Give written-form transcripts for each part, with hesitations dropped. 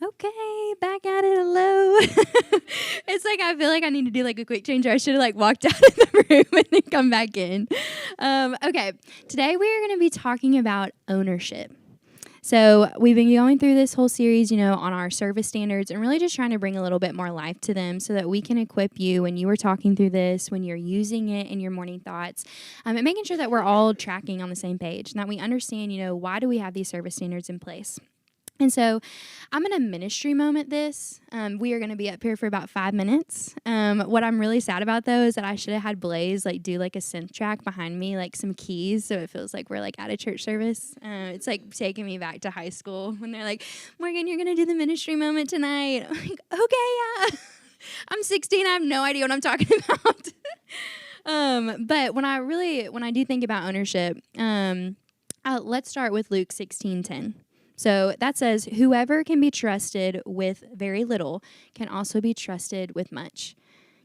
Okay, back at it. Hello. It's like I feel like I need to do like a quick change. I should have like walked out of the room and then come back in. Okay, today we are going to be talking about ownership. So we've been going through this whole series, on our service standards and really just trying to bring a little bit more life to them so that we can equip you when you are talking through this, when you're using it in your morning thoughts, and making sure that we're all tracking on the same page and that we understand, why do we have these service standards in place. And so I'm going to ministry moment this. We are going to be up here for about 5 minutes. What I'm really sad about, though, is that I should have had Blaze do like a synth track behind me, like some keys, so it feels like we're like at a church service. It's like taking me back to high school when they're like, Morgan, you're going to do the ministry moment tonight. I'm like, okay, yeah. I'm 16. I have no idea what I'm talking about. But when I do think about ownership, let's start with Luke 16:10. So that says, whoever can be trusted with very little can also be trusted with much.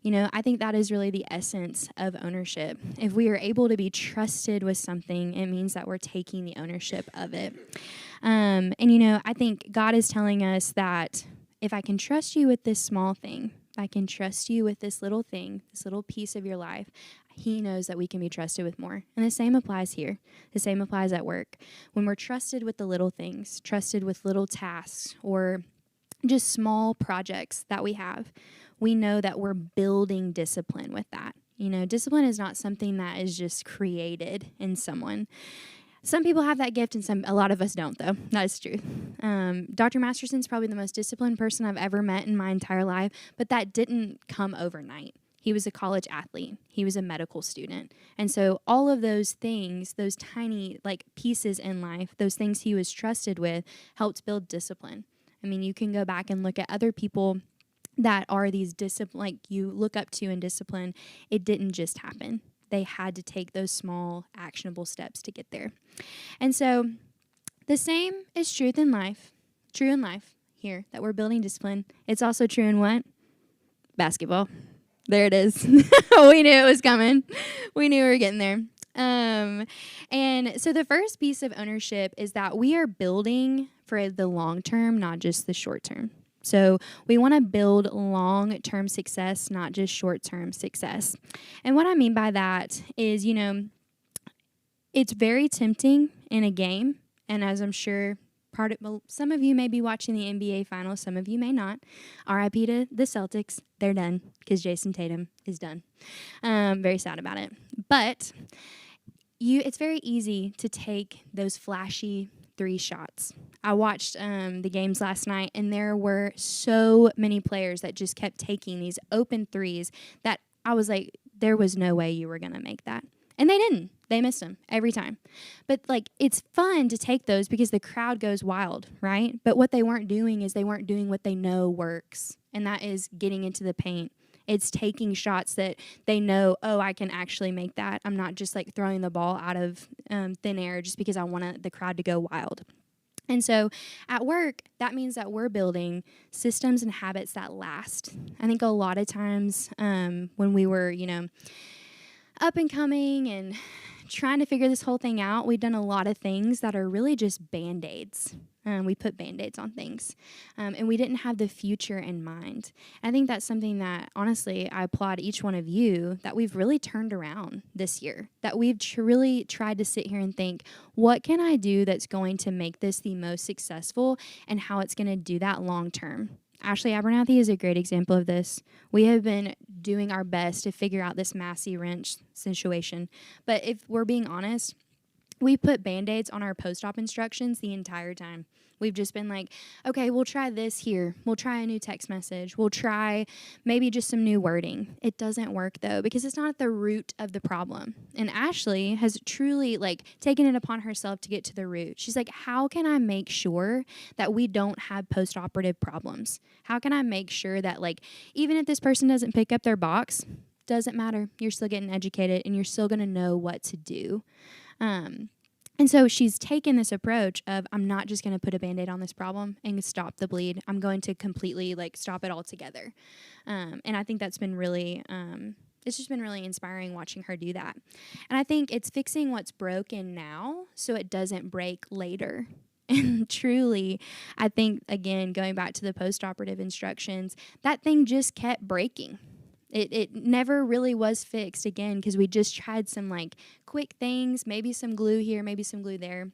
I think that is really the essence of ownership. If we are able to be trusted with something, it means that we're taking the ownership of it. I think God is telling us that if I can trust you with this small thing, if I can trust you with this little thing, this little piece of your life, He knows that we can be trusted with more. And the same applies here. The same applies at work. When we're trusted with the little things, trusted with little tasks, or just small projects that we have, we know that we're building discipline with that. Discipline is not something that is just created in someone. Some people have that gift and a lot of us don't, though. That is true. Dr. Masterson's probably the most disciplined person I've ever met in my entire life, but that didn't come overnight. He was a college athlete. He was a medical student. And so all of those things, those tiny pieces in life, those things he was trusted with, helped build discipline. I mean, you can go back and look at other people that are these discipline, you look up to in discipline. It didn't just happen. They had to take those small, actionable steps to get there. And so the same is true in life here, that we're building discipline. It's also true in what? Basketball. There it is. We knew it was coming. We knew we were getting there. And so the first piece of ownership is that we are building for the long term, not just the short term. So we want to build long-term success, not just short-term success. And what I mean by that is, it's very tempting in a game, and as I'm sure some of you may be watching the NBA Finals, some of you may not. RIP to the Celtics. They're done because Jason Tatum is done. Very sad about it. But it's very easy to take those flashy 3 shots. I watched the games last night, and there were so many players that just kept taking these open threes that I was like, there was no way you were going to make that. And they didn't. They missed them every time. But, it's fun to take those because the crowd goes wild, right? But what they weren't doing is they weren't doing what they know works, and that is getting into the paint. It's taking shots that they know, I can actually make that. I'm not just, throwing the ball out of thin air just because I want the crowd to go wild. And so at work, that means that we're building systems and habits that last. I think a lot of times when we were, up and coming and trying to figure this whole thing out, we've done a lot of things that are really just Band-Aids. We put Band-Aids on things, and we didn't have the future in mind. I think that's something that, honestly, I applaud each one of you that we've really turned around this year, that we've really tried to sit here and think, what can I do that's going to make this the most successful and how it's going to do that long term? Ashley Abernathy is a great example of this. We have been doing our best to figure out this Massey wrench situation. But if we're being honest, we put Band-Aids on our post-op instructions the entire time. We've just been like, okay, we'll try this here. We'll try a new text message. We'll try maybe just some new wording. It doesn't work, though, because it's not at the root of the problem. And Ashley has truly, taken it upon herself to get to the root. She's like, how can I make sure that we don't have post-operative problems? How can I make sure that, even if this person doesn't pick up their box, Doesn't matter. You're still getting educated and you're still going to know what to do. And so she's taken this approach of, I'm not just going to put a Band-Aid on this problem and stop the bleed. I'm going to completely stop it altogether. And I think that's been really, it's just been really inspiring watching her do that. And I think it's fixing what's broken now so it doesn't break later. And truly, I think, again, going back to the post-operative instructions, that thing just kept breaking. It never really was fixed, again, because we just tried some quick things, maybe some glue here, maybe some glue there,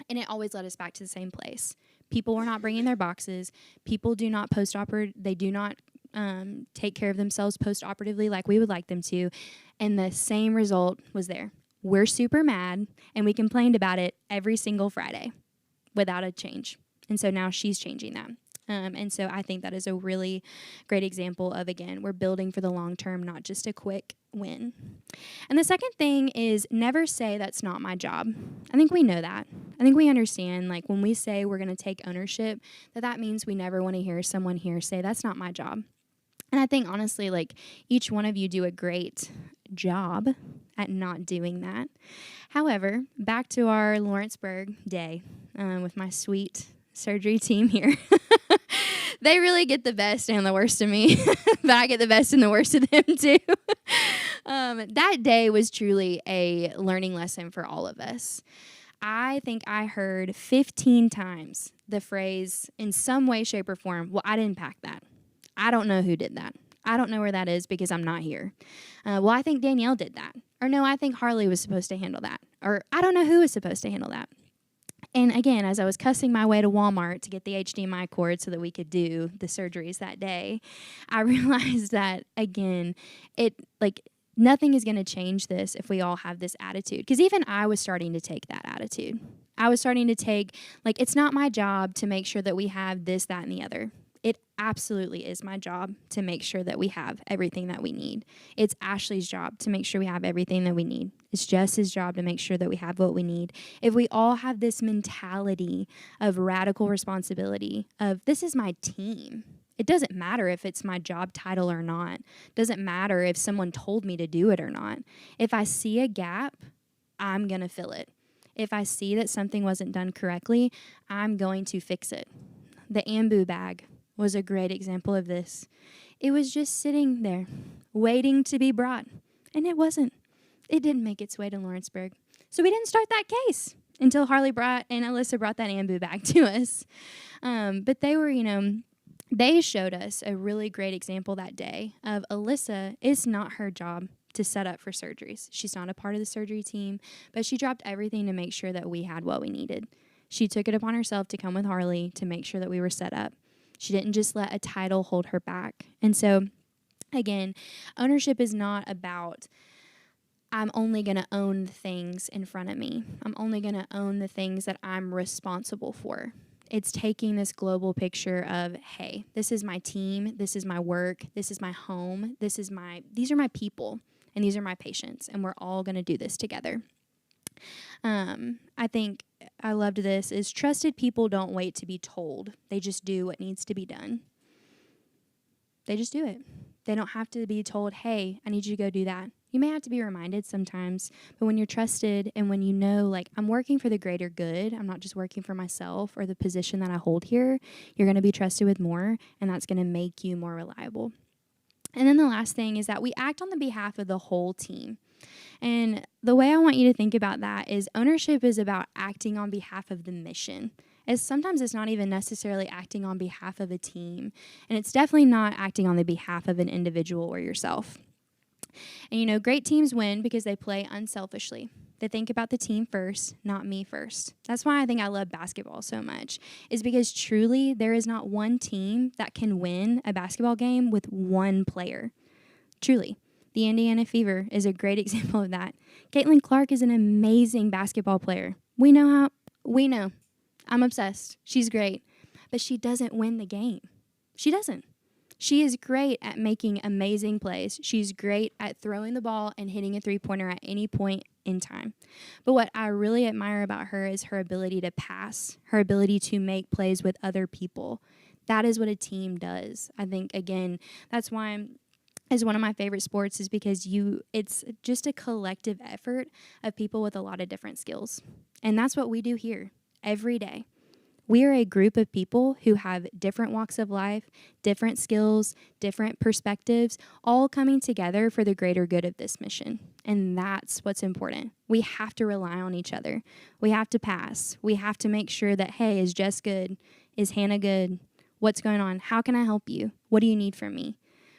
and it always led us back to the same place. People were not bringing their boxes. People do not they do not take care of themselves post-operatively like we would like them to, and the same result was there. We're super mad, and we complained about it every single Friday without a change. And so now she's changing that. And so I think that is a really great example of, again, we're building for the long term, not just a quick win. And the second thing is never say that's not my job. I think we know that. I think we understand, when we say we're going to take ownership, that means we never want to hear someone here say that's not my job. And I think, honestly, each one of you do a great job at not doing that. However, back to our Lawrenceburg day with my sweet surgery team here. They really get the best and the worst of me, but I get the best and the worst of them too. That day was truly a learning lesson for all of us. I think I heard 15 times the phrase in some way, shape, or form, well, I didn't pack that. I don't know who did that. I don't know where that is because I'm not here. Well, I think Danielle did that. Or no, I think Harley was supposed to handle that. Or I don't know who was supposed to handle that. And again, as I was cussing my way to Walmart to get the HDMI cord so that we could do the surgeries that day, I realized that, again, nothing is going to change this if we all have this attitude. Because even I was starting to take that attitude. I was starting to take, it's not my job to make sure that we have this, that, and the other. It absolutely is my job to make sure that we have everything that we need. It's Ashley's job to make sure we have everything that we need. It's Jess's job to make sure that we have what we need. If we all have this mentality of radical responsibility, of this is my team, it doesn't matter if it's my job title or not. It doesn't matter if someone told me to do it or not. If I see a gap, I'm going to fill it. If I see that something wasn't done correctly, I'm going to fix it. The Ambu bag was a great example of this. It was just sitting there, waiting to be brought, and it wasn't. It didn't make its way to Lawrenceburg. So we didn't start that case until Harley and Alyssa brought that Ambu bag to us. But they were, they showed us a really great example that day of Alyssa, it's not her job to set up for surgeries. She's not a part of the surgery team, but she dropped everything to make sure that we had what we needed. She took it upon herself to come with Harley to make sure that we were set up. She didn't just let a title hold her back. And so, again, ownership is not about I'm only going to own the things in front of me. I'm only going to own the things that I'm responsible for. It's taking this global picture of, hey, this is my team, this is my work, this is my home, these are my people, and these are my patients, and we're all going to do this together. I think I loved this is trusted people don't wait to be told. They just do what needs to be done. They just do it. They don't have to be told, hey, I need you to go do that. You may have to be reminded sometimes, but when you're trusted and when you know, I'm working for the greater good, I'm not just working for myself or the position that I hold here, you're going to be trusted with more, and that's going to make you more reliable. And then the last thing is that we act on the behalf of the whole team. And the way I want you to think about that is ownership is about acting on behalf of the mission. As sometimes it's not even necessarily acting on behalf of a team. And it's definitely not acting on the behalf of an individual or yourself. And great teams win because they play unselfishly. They think about the team first, not me first. That's why I think I love basketball so much, is because truly there is not one team that can win a basketball game with one player. Truly. The Indiana Fever is a great example of that. Caitlin Clark is an amazing basketball player. We know. I'm obsessed. She's great. But she doesn't win the game. She doesn't. She is great at making amazing plays. She's great at throwing the ball and hitting a three-pointer at any point in time. But what I really admire about her is her ability to pass, her ability to make plays with other people. That is what a team does. I think, again, that's why is one of my favorite sports is because it's just a collective effort of people with a lot of different skills. And that's what we do here every day. We are a group of people who have different walks of life, different skills, different perspectives, all coming together for the greater good of this mission. And that's what's important. We have to rely on each other. We have to pass. We have to make sure that, hey, is Jess good? Is Hannah good? What's going on? How can I help you? What do you need from me?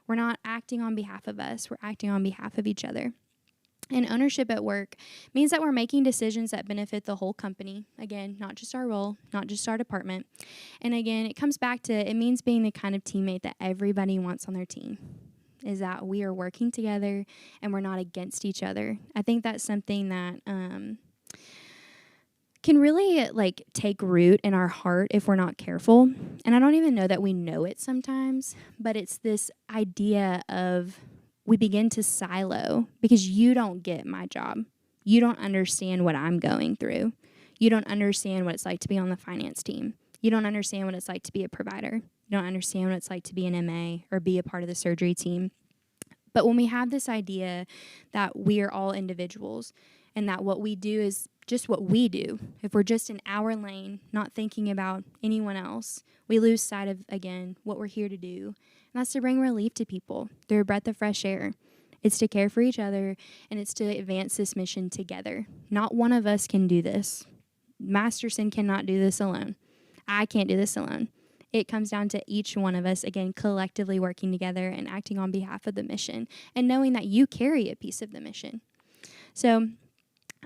We're not acting on behalf of us. We're acting on behalf of each other. And ownership at work means that we're making decisions that benefit the whole company. Again, not just our role, not just our department. And again, it comes back to, it means being the kind of teammate that everybody wants on their team, is that we are working together and we're not against each other. I think that's something that can really take root in our heart if we're not careful. And I don't even know that we know it sometimes, but it's this idea of, we begin to silo because you don't get my job. You don't understand what I'm going through. You don't understand what it's like to be on the finance team. You don't understand what it's like to be a provider. You don't understand what it's like to be an MA or be a part of the surgery team. But when we have this idea that we are all individuals and that what we do is just what we do, if we're just in our lane, not thinking about anyone else, we lose sight of, again, what we're here to do. And that's to bring relief to people through a breath of fresh air. It's to care for each other, and it's to advance this mission together. Not one of us can do this. Masterson cannot do this alone. I can't do this alone. It comes down to each one of us, again, collectively working together and acting on behalf of the mission and knowing that you carry a piece of the mission. So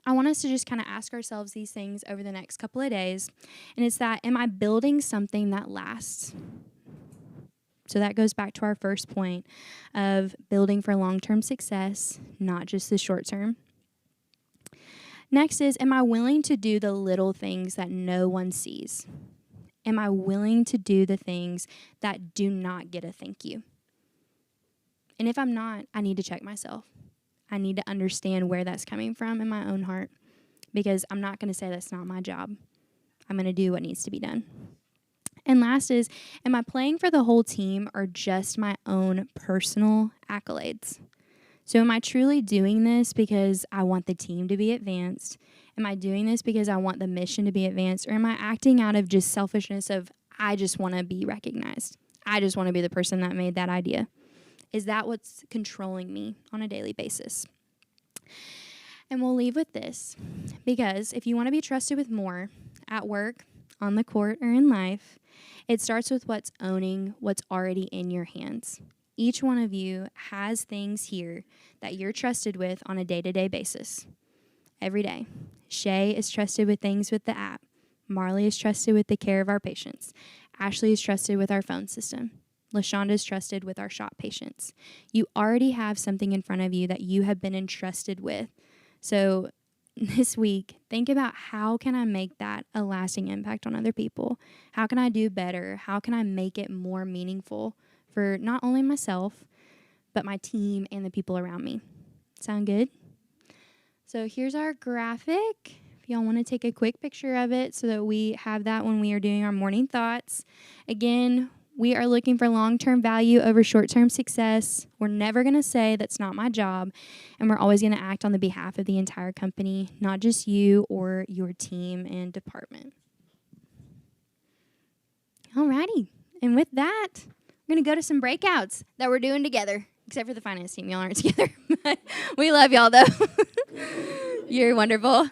I want us to just kind of ask ourselves these things over the next couple of days. And it's that, am I building something that lasts? So that goes back to our first point of building for long-term success, not just the short term. Next is, am I willing to do the little things that no one sees? Am I willing to do the things that do not get a thank you? And if I'm not, I need to check myself. I need to understand where that's coming from in my own heart, because I'm not going to say that's not my job. I'm going to do what needs to be done. And last is, am I playing for the whole team or just my own personal accolades? So am I truly doing this because I want the team to be advanced? Am I doing this because I want the mission to be advanced? Or am I acting out of just selfishness of, I just want to be recognized? I just want to be the person that made that idea. Is that what's controlling me on a daily basis? And we'll leave with this, because if you want to be trusted with more at work, on the court, or in life, it starts with owning what's already in your hands. Each one of you has things here that you're trusted with on a day-to-day basis, every day. Shay is trusted with things with the app. Marley is trusted with the care of our patients. Ashley is trusted with our phone system. LaShonda is trusted with our shop patients. You already have something in front of you that you have been entrusted with. So this week, think about, how can I make that a lasting impact on other people? How can I do better? How can I make it more meaningful for not only myself, but my team and the people around me? Sound good? So here's our graphic. If y'all want to take a quick picture of it so that we have that when we are doing our morning thoughts. Again, we are looking for long-term value over short-term success. We're never going to say that's not my job, and we're always going to act on the behalf of the entire company, not just you or your team and department. Alrighty, and with that, we're going to go to some breakouts that we're doing together, except for the finance team. Y'all aren't together. We love y'all, though. You're wonderful.